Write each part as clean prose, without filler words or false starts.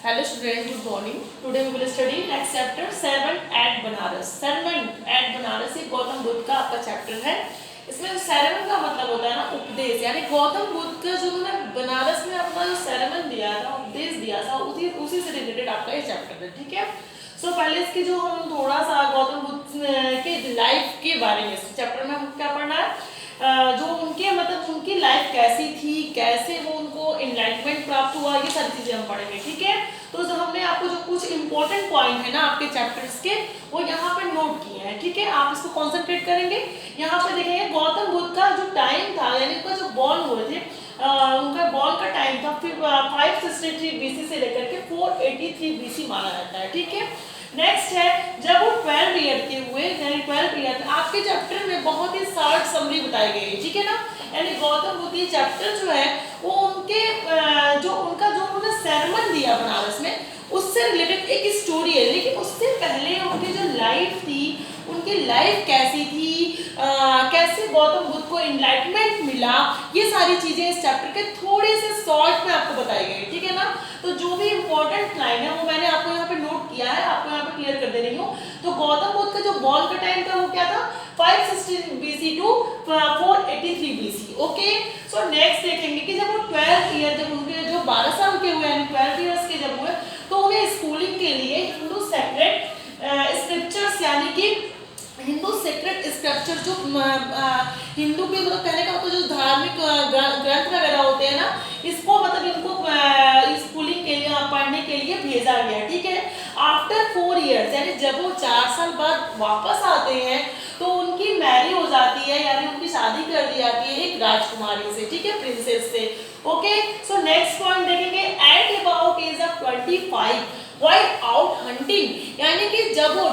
Hello students, good morning. Today we will study next chapter 7 at Banaras. 7 at Banaras ये गौतम बुद्ध का आपका chapter है. इसमें सेरेमन का मतलब होता है ना उपदेश, यानी गौतम बुद्ध का जो उन्होंने बनारस में अपना जो सेरेमन दिया था, उपदेश दिया था, उसी से रिलेटेड आपका ये चैप्टर है. ठीक है. सो पहले इसकी जो हम थोड़ा सा गौतम बुद्ध के लाइफ के बारे में चैप्टर में हम क्या पढ़ना है, जो उनके मतलब उनकी लाइफ कैसी थी, कैसे वो उनको एनलाइटमेंट प्राप्त हुआ, ये सारी चीजें हम पढ़ेंगे. ठीक है. तो जो हमने आपको जो कुछ इंपॉर्टेंट पॉइंट है ना आपके चैप्टर्स के, वो यहाँ पे नोट किए हैं. ठीक है. आप इसको कॉन्सेंट्रेट करेंगे. यहाँ पे देखेंगे गौतम बुद्ध का जो टाइम था, यानी उनका जो बॉर्न हुए थे, उनका बॉर्न का टाइम था 563 BC से लेकर के 483 BC माना जाता है. ठीक है. नेक्स्ट है जब वो 12 ईयर के हुए, यानी 12 ईयर आपके चैप्टर में बहुत ही शॉर्ट समरी बताई गई है. ठीक है ना. यानी गौतम बुद्ध ये चैप्टर जो है वो उनके जो उन्होंने सेरेमन दिया बनारस में, उससे रिलेटेड एक स्टोरी है. लेकिन उससे पहले उनकी जो लाइफ थी, उनकी लाइफ कैसी थी, कैसे गौतम बुद्ध को एनलाइटमेंट मिला, ये सारी चीजें इस चैप्टर के थोड़े से शॉर्ट में आपको बताई गई. ठीक है ना. तो जो भी इंपॉर्टेंट लाइन है वो मैंने आपको यहाँ पे नोट किया है, आपको यहाँ पे क्लियर कर दे रही हूँ. तो गौतम बुद्ध का जो बॉर्न का टाइम था वो क्या था, 560 BC to 483 BC. Okay. So next देखेंगे कि जब वो 12 ईयर, जब उनके जो 12 साल के हुए, यानी 12 ईयर्स के जब हुए, तो उन्हें स्कूलिंग के लिए हिंदू सेक्रेट स्क्रिप्चर्स, यानी कि हिंदू सेक्रेट स्क्रिप्चर जो हिंदू के मतलब कहने का मतलब जो धार्मिक ग्रंथ वगैरह होते हैं ना, इसको मतलब इनको स्कूलिंग के लिए पढ़ने के लिए भेजा गया. ठीक है. आफ्टर 4 ईयर्स, यानी जब वो 4 साल बाद वापस आते हैं तो उनकी मैरी हो जाती है, यानी उनकी शादी कर दी जाती है एक राजकुमारी से. ठीक है. प्रिंसेस से. ओके. सो नेक्स्ट पॉइंट देखेंगे at about age of 25 while out hunting, यानी कि जब वो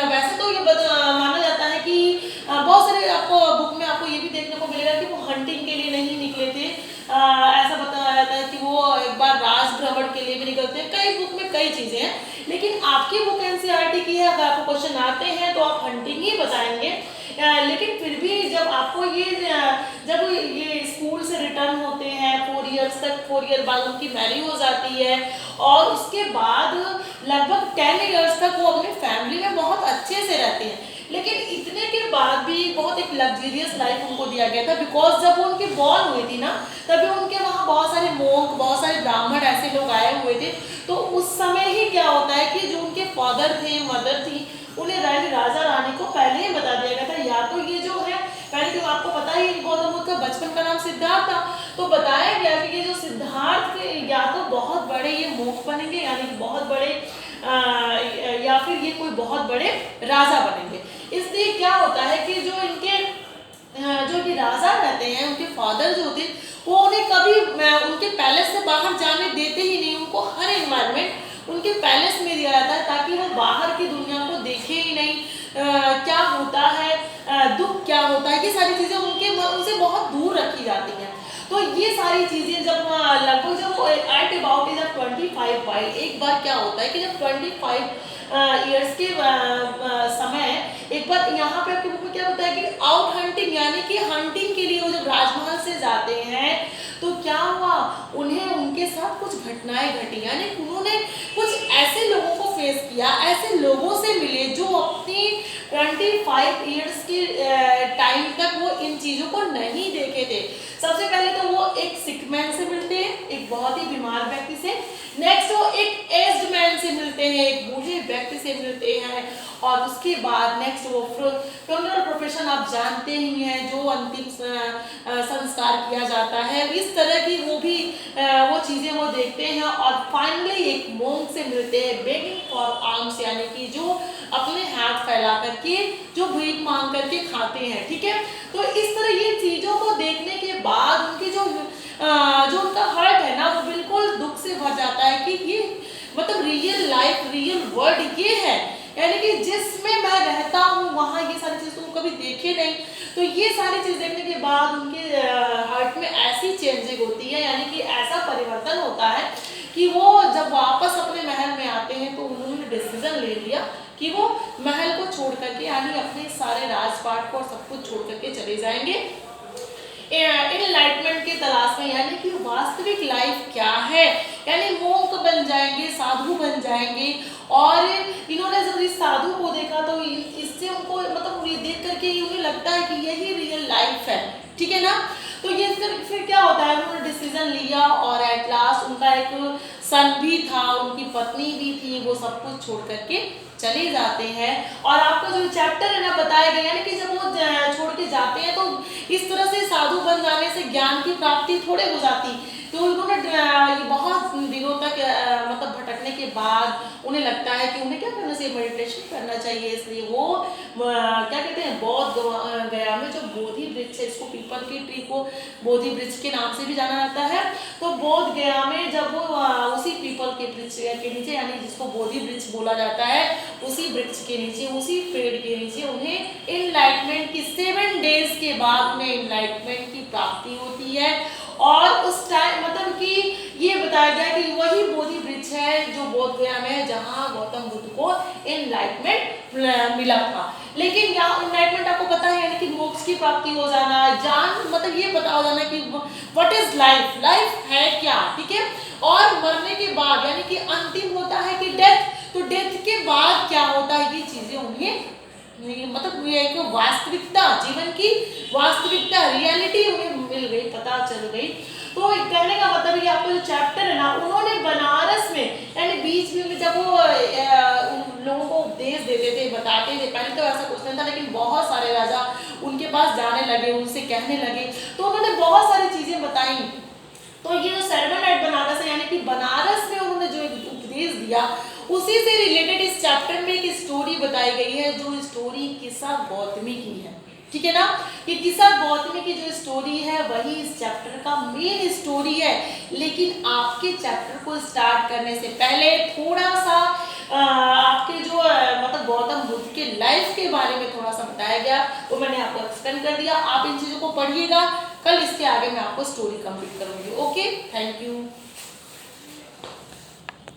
वैसे तो ये माना जाता है कि बहुत सारे आपको बुक में आपको ये भी देखने को मिलेगा कि वो हंटिंग के लिए नहीं निकले थे. ऐसा बताया जाता है कि वो एक बार राज भ्रमण के लिए भी निकलते हैं. कई बुक में कई चीजें हैं, लेकिन आपकी बुक एनसीईआरटी की है, अगर आपको क्वेश्चन आते हैं तो आप हंटिंग ही बताएंगे. लेकिन फिर भी जब आपको जब ये स्कूल से रिटर्न होते हैं 4 ईयर्स तक, 4 ईयर बाद उनकी मैरी हो जाती है, और उसके बाद लगभग 10 ईयर्स तक वो अपनी फैमिली में बहुत अच्छे से रहते हैं. लेकिन इतने के बाद भी बहुत एक लग्जरियस लाइफ उनको दिया गया था, बिकॉज जब वो उनकी बॉर्न हुई थी ना, तभी उनके वहाँ बहुत सारे मोंक, बहुत सारे ब्राह्मण ऐसे लोग आए हुए थे. तो उस समय ही क्या होता है कि जो उनके फादर थे, मदर थी, उन्हें राजा रानी को पहले ही बता दिया गया था, या तो ये जो है पहले तो आपको पता ही गौतम बुद्ध का बचपन का नाम सिद्धार्थ था, तो बताया गया कि ये जो सिद्धार्थ या तो बहुत बड़े ये मोक्ष बनेंगे, यानी बहुत बड़े या फिर ये कोई बहुत बड़े राजा बनेंगे. इसलिए क्या होता है कि जो ये राजा रहते हैं, उनके फादर जो होते हैं, वो उन्हें कभी उनके पैलेस से बाहर जाने देते ही नहीं. उनको हर एनवायरनमेंट उनके पैलेस में दिया जाता है, ताकि वो बाहर की दुनिया को देखे ही नहीं, क्या होता है, दुख क्या होता है, ये सारी चीजें उनसे बहुत दूर रखी जाती हैं. तो ये सारी चीजें जब लगभग जब at about age of 25 while, एक बार क्या होता है कि जब 25 ईयर्स के समय एक बार यहाँ पे आपके बुक में क्या होता है कि आउट हंटिंग, यानी कि हंटिंग के लिए वो जब राजमहल से जाते हैं, तो क्या हुआ, उन्हें उनके साथ कुछ घटनाएं घटी, यानी उन्होंने कुछ ऐसे लोगों को फेस किया, ऐसे लोगों से मिले जो अपनी 25 ईयर्स के टाइम तक वो इन चीज़ों को नहीं देखे थे. सबसे पहले तो वो एक सिक मैन से मिलते हैं, एक बहुत ही बीमार व्यक्ति से. नेक्स्ट वो एक एज्ड मैन से मिलते हैं, एक बूढ़े व्यक्ति से मिलते हैं. और उसके बाद नेक्स्ट वो फ्यूनरल प्रोफेशन आप जानते ही हैं, जो अंतिम संस्कार किया जाता है, इस तरह की वो चीज़ें वो देखते हैं. और फाइनली एक मोंक से मिलते हैं, बेगिंग फॉर आर्म्स, यानी कि जो अपने हाथ फैला करके जो भीख मांग करके खाते हैं. ठीक है. तो इस तरह ये चीज़ों को देखने के बाद उनकी जो उनका हार्ट है ना, वो बिल्कुल दुख से भर जाता है कि ये मतलब रियल लाइफ, रियल वर्ल्ड ये है, यानी कि जिसमें मैं रहता हूँ वहाँ ये सारी चीज़ तो कभी देखे नहीं. तो ये सारी चीज़ देखने के बाद उनके हार्ट में ऐसी चेंजिंग होती है, यानी कि ऐसा परिवर्तन होता है कि वो जब वापस अपने महल में आते हैं तो उन्होंने डिसीजन ले लिया कि वो महल को छोड़ करके, यानी अपने सारे राजपाट को और सब कुछ छोड़ करके चले जाएंगे एनलाइटमेंट की तलाश में, यानी कि वास्तविक लाइफ क्या है, यानी मोंक बन बन जाएंगे, साधु बन जाएंगे। और इन्होंने जब इस साधु को देखा तो इससे उनको मतलब ये देख करके उन्हें लगता है कि यही रियल लाइफ है, ठीक है ना। तो ये फिर क्या होता है, उन्होंने डिसीजन लिया और एट लास्ट उनका एक सन भी था, उनकी पत्नी भी थी, वो सब कुछ छोड़ करके चले जाते हैं। और आपको जो चैप्टर है ना बताया गया है कि जब वो छोड़ के जाते हैं तो इस तरह से साधु बन जाने से ज्ञान की प्राप्ति थोड़े हो जाती। तो उन्होंने बहुत दिनों तक मतलब भटकने के बाद उन्हें लगता है कि उन्हें क्या करना चाहिए, मेडिटेशन करना चाहिए। इसलिए वो क्या कहते हैं, बौद्ध गया में जो बोधि वृक्ष है, इसको पीपल की ट्री को बोधि वृक्ष के नाम से भी जाना जाता है। तो बोध गया में जब वो उसी पीपल के वृक्ष के नीचे, यानी जिसको बोधि वृक्ष बोला जाता है, उसी वृक्ष के नीचे, उसी पेड़ के नीचे उन्हें इनलाइटमेंट की 7 डेज के बाद उन्हें इनलाइटमेंट की प्राप्ति होती है। और उस टाइम मतलब कि ये बताया गया कि वही बोधि वृक्ष है जो बोध गया में है, जहाँ गौतम बुद्ध को इनलाइटमेंट मिला था। लेकिन यहाँ इनलाइटमेंट आपको पता है यानी कि मोक्ष की प्राप्ति हो जाना, जान मतलब ये पता हो जाना कि व्हाट इज लाइफ, लाइफ है क्या, ठीक है। और मरने के बाद यानी कि अंतिम होता है कि डेथ, तो डेथ के बाद क्या होता है, ये चीजें उन्हें मतलब ये एक वास्तविकता, जीवन की वास्तविकता, रियलिटी उन्हें मिल गई, पता चल गई। तो कहने का मतलब कि आपको जो चैप्टर है ना, उन्होंने बनारस में यानी बीच में जब वो उन लोगों को उपदेश देते थे, बताते थे, पहले तो ऐसा कुछ नहीं था, लेकिन बहुत सारे राजा उनके पास जाने लगे, उनसे कहने लगे, तो उन्होंने बहुत सारी चीजें बताई। तो ये जो सर्मन एट बनारस है, यानी कि बनारस में उन्होंने जो एक उपदेश दिया, उसी से रिलेटेड इस चैप्टर में एक स्टोरी बताई गई है, जो स्टोरी किस्सा गौतमी की है, ठीक है ना। ये किस्सा गौतमी की जो स्टोरी है वही इस चैप्टर का मेन स्टोरी है। लेकिन आपके चैप्टर को स्टार्ट करने से पहले थोड़ा सा आपके जो मतलब गौतम बुद्ध के लाइफ के बारे में थोड़ा सा बताया गया, वो मैंने आपको एक्सप्लेन कर दिया। आप इन चीज़ों को पढ़िएगा, कल इसके आगे मैं आपको स्टोरी कंप्लीट करूँगी। Okay, thank you.